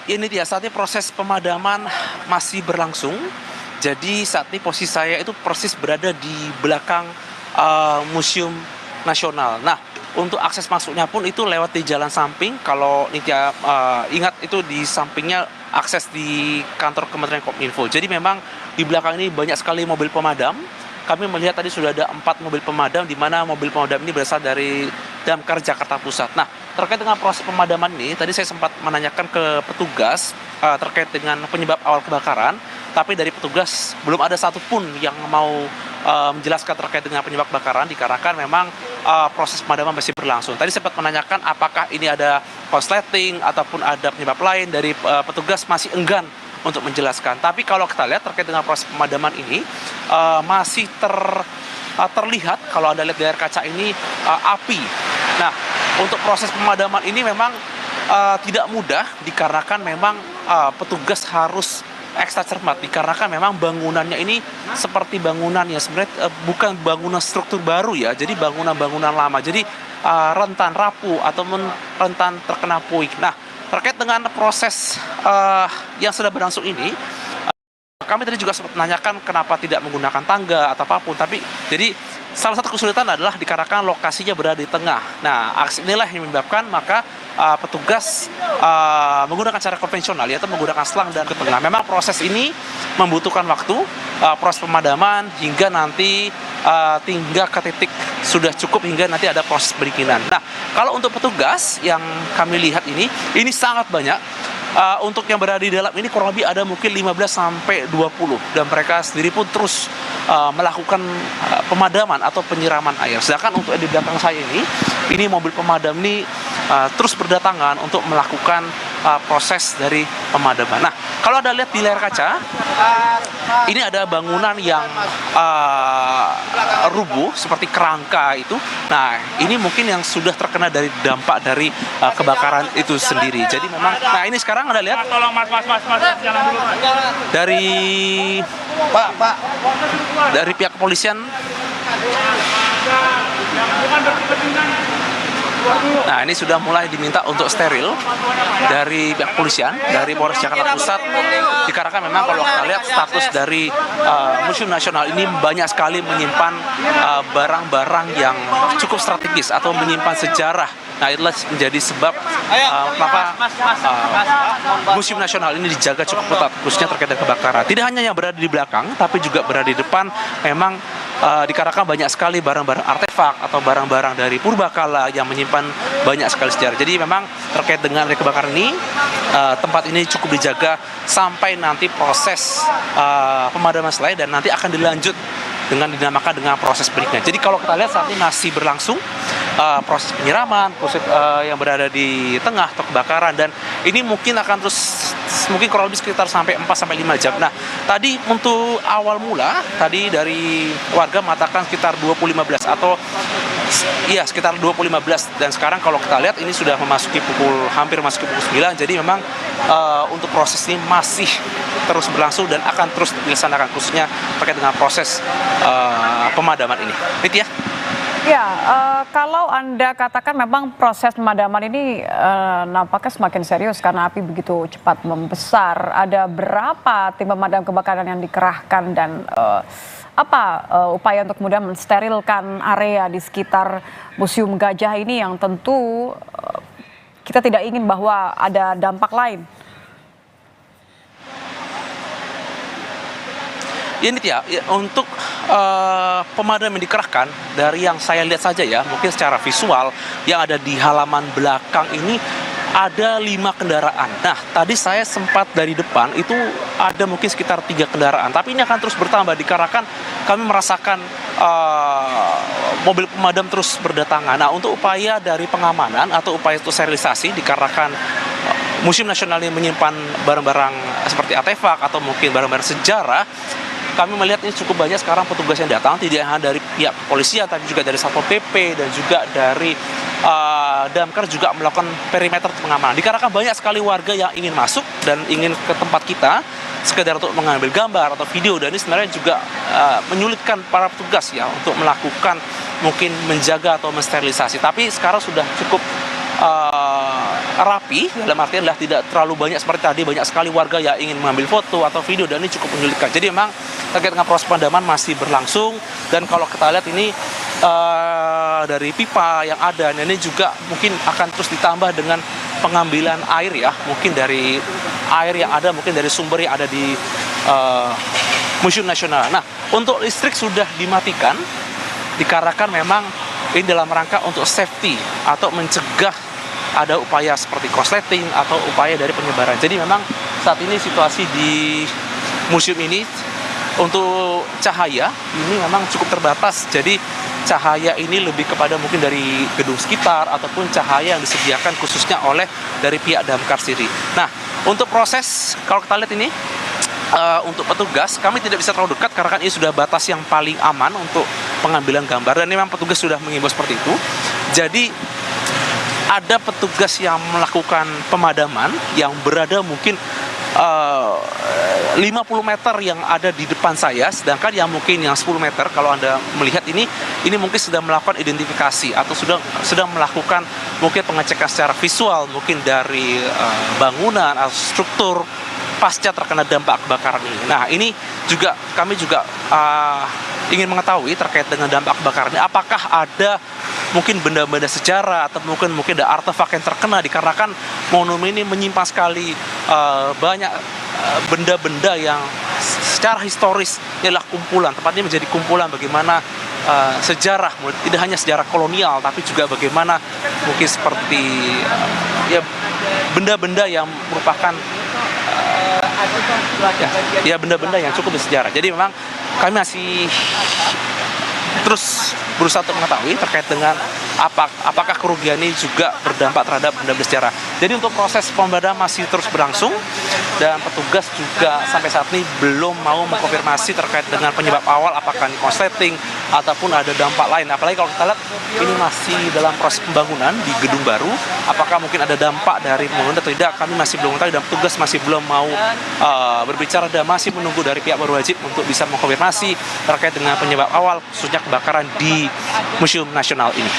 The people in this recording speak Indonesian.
Ini dia, saat ini proses pemadaman masih berlangsung. Jadi saat ini posisi saya itu persis berada di belakang Museum Nasional. Nah, untuk akses masuknya pun itu lewat di jalan samping. Kalau Nitya ingat, itu di sampingnya akses di kantor Kementerian Kominfo. Jadi memang di belakang ini banyak sekali mobil pemadam. Kami melihat tadi sudah ada 4 mobil pemadam, di mana mobil pemadam ini berasal dari Damkar Jakarta Pusat. Nah, terkait dengan proses pemadaman ini, tadi saya sempat menanyakan ke petugas terkait dengan penyebab awal kebakaran, tapi dari petugas belum ada satupun yang mau menjelaskan terkait dengan penyebab kebakaran, dikarenakan memang proses pemadaman masih berlangsung. Tadi sempat menanyakan apakah ini ada korsleting ataupun ada penyebab lain, dari petugas masih enggan untuk menjelaskan. Tapi kalau kita lihat terkait dengan proses pemadaman ini masih terlihat, kalau Anda lihat di layar kaca ini, api. Nah, untuk proses pemadaman ini memang tidak mudah, dikarenakan memang petugas harus ekstra cermat, dikarenakan memang bangunannya ini seperti bangunan yang sebenarnya bukan bangunan struktur baru ya, jadi bangunan-bangunan lama, jadi rentan rapuh ataupun rentan terkena puing. Nah, terkait dengan proses yang sudah berlangsung ini, kami tadi juga sempat menanyakan kenapa tidak menggunakan tangga atau apapun, tapi jadi salah satu kesulitan adalah dikarenakan lokasinya berada di tengah. Nah, aksi inilah yang menyebabkan maka petugas menggunakan cara konvensional, yaitu menggunakan selang dan ke tengah. Memang proses ini membutuhkan waktu, proses pemadaman hingga nanti tinggal ke titik sudah cukup hingga nanti ada proses pendinginan. Nah, kalau untuk petugas yang kami lihat ini sangat banyak. Untuk yang berada di dalam ini kurang lebih ada mungkin 15 sampai 20, dan mereka sendiri pun terus melakukan pemadaman atau penyiraman air. Sedangkan untuk di belakang saya ini mobil pemadam ini terus berdatangan untuk melakukan proses dari pemadaman. Nah, kalau Anda lihat di layar kaca, ini ada bangunan yang rubuh seperti kerangka itu. Nah, ini mungkin yang sudah terkena dari dampak dari kebakaran itu sendiri. Jadi memang, nah ini sekarang Anda lihat dari dari pihak kepolisian. Nah, ini sudah mulai diminta untuk steril dari pihak kepolisian, dari Polres Jakarta Pusat, dikarenakan memang kalau kita lihat status dari Museum Nasional ini banyak sekali menyimpan barang-barang yang cukup strategis atau menyimpan sejarah. Nah, itulah menjadi sebab kenapa Museum Nasional ini dijaga cukup ketat, khususnya terkait dengan kebakaran. Tidak hanya yang berada di belakang, tapi juga berada di depan. Memang dikarenakan banyak sekali barang-barang artefak atau barang-barang dari purbakala yang menyimpan banyak sekali sejarah. Jadi memang terkait dengan kebakaran ini, tempat ini cukup dijaga sampai nanti proses pemadaman selesai, dan nanti akan dilanjut dengan dinamakan dengan proses berikutnya. Jadi kalau kita lihat saat ini masih berlangsung proses penyiraman, proses yang berada di tengah atau kebakaran, dan ini mungkin akan terus mungkin kurang lebih sekitar sampai 4 sampai 5 jam. Nah, tadi untuk awal mula tadi dari warga mengatakan sekitar 20.15 atau iya sekitar 20.15, dan sekarang kalau kita lihat ini sudah hampir memasuki pukul 9. Jadi memang untuk proses ini masih terus berlangsung dan akan terus dilaksanakan, khususnya terkait dengan proses pemadaman ini. Nitya? Ya, kalau Anda katakan memang proses pemadaman ini nampaknya semakin serius karena api begitu cepat membesar. Ada berapa tim pemadam kebakaran yang dikerahkan, dan apa upaya untuk kemudian mensterilkan area di sekitar Museum Gajah ini yang tentu kita tidak ingin bahwa ada dampak lain? Ya, Nitya, untuk pemadam yang dikerahkan, dari yang saya lihat saja ya, mungkin secara visual yang ada di halaman belakang ini ada 5 kendaraan. Nah, tadi saya sempat dari depan itu ada mungkin sekitar 3 kendaraan, tapi ini akan terus bertambah dikarenakan kami merasakan mobil pemadam terus berdatangan. Nah, untuk upaya dari pengamanan atau upaya untuk sterilisasi, dikarenakan Museum Nasional ini menyimpan barang-barang seperti artefak atau mungkin barang-barang sejarah, kami melihat ini cukup banyak sekarang petugas yang datang, tidak hanya dari pihak kepolisian, tapi juga dari Satpol PP dan juga dari Damkar juga melakukan perimeter pengamanan. Dikarenakan banyak sekali warga yang ingin masuk dan ingin ke tempat kita sekedar untuk mengambil gambar atau video, dan ini sebenarnya juga menyulitkan para petugas ya untuk melakukan mungkin menjaga atau mensterilisasi. Tapi sekarang sudah cukup rapi, dalam artian adalah tidak terlalu banyak seperti tadi, banyak sekali warga yang ingin mengambil foto atau video, dan ini cukup menyulitkan. Jadi memang terkait dengan proses pemadaman masih berlangsung, dan kalau kita lihat ini dari pipa yang ada, dan ini juga mungkin akan terus ditambah dengan pengambilan air ya, mungkin dari air yang ada, mungkin dari sumber yang ada di Museum Nasional. Nah, untuk listrik sudah dimatikan, dikarenakan memang ini dalam rangka untuk safety atau mencegah ada upaya seperti korsleting atau upaya dari penyebaran. Jadi memang saat ini situasi di museum ini untuk cahaya ini memang cukup terbatas. Jadi cahaya ini lebih kepada mungkin dari gedung sekitar ataupun cahaya yang disediakan khususnya oleh dari pihak Damkar sendiri. Nah, untuk proses kalau kita lihat ini untuk petugas kami tidak bisa terlalu dekat karena kan ini sudah batas yang paling aman untuk pengambilan gambar, dan memang petugas sudah mengimbau seperti itu. Jadi ada petugas yang melakukan pemadaman yang berada mungkin 50 meter yang ada di depan saya, sedangkan yang mungkin yang 10 meter kalau Anda melihat ini mungkin sudah melakukan identifikasi atau sedang melakukan mungkin pengecekan secara visual mungkin dari bangunan atau struktur pasca terkena dampak kebakaran ini. Nah, ini juga kami juga ingin mengetahui terkait dengan dampak kebakaran ini, apakah ada mungkin benda-benda sejarah atau mungkin ada artefak yang terkena, dikarenakan monumen ini menyimpan sekali banyak benda-benda yang secara historis adalah kumpulan, tepatnya menjadi kumpulan bagaimana sejarah, tidak hanya sejarah kolonial tapi juga bagaimana mungkin seperti ya benda-benda yang merupakan ya benda-benda yang cukup bersejarah. Jadi memang kami masih terus berusaha untuk mengetahui terkait dengan apakah kerugian ini juga berdampak terhadap benda bersejarah. Jadi untuk proses pemadaman masih terus berlangsung, dan petugas juga sampai saat ini belum mau mengkonfirmasi terkait dengan penyebab awal, apakah ini korsleting ataupun ada dampak lain. Apalagi kalau kita lihat ini masih dalam proses pembangunan di gedung baru, apakah mungkin ada dampak dari pembangunan atau tidak, kami masih belum tahu, dan petugas masih belum mau berbicara dan masih menunggu dari pihak berwajib untuk bisa mengkonfirmasi terkait dengan penyebab awal khususnya kebakaran di Museum Nasional ini.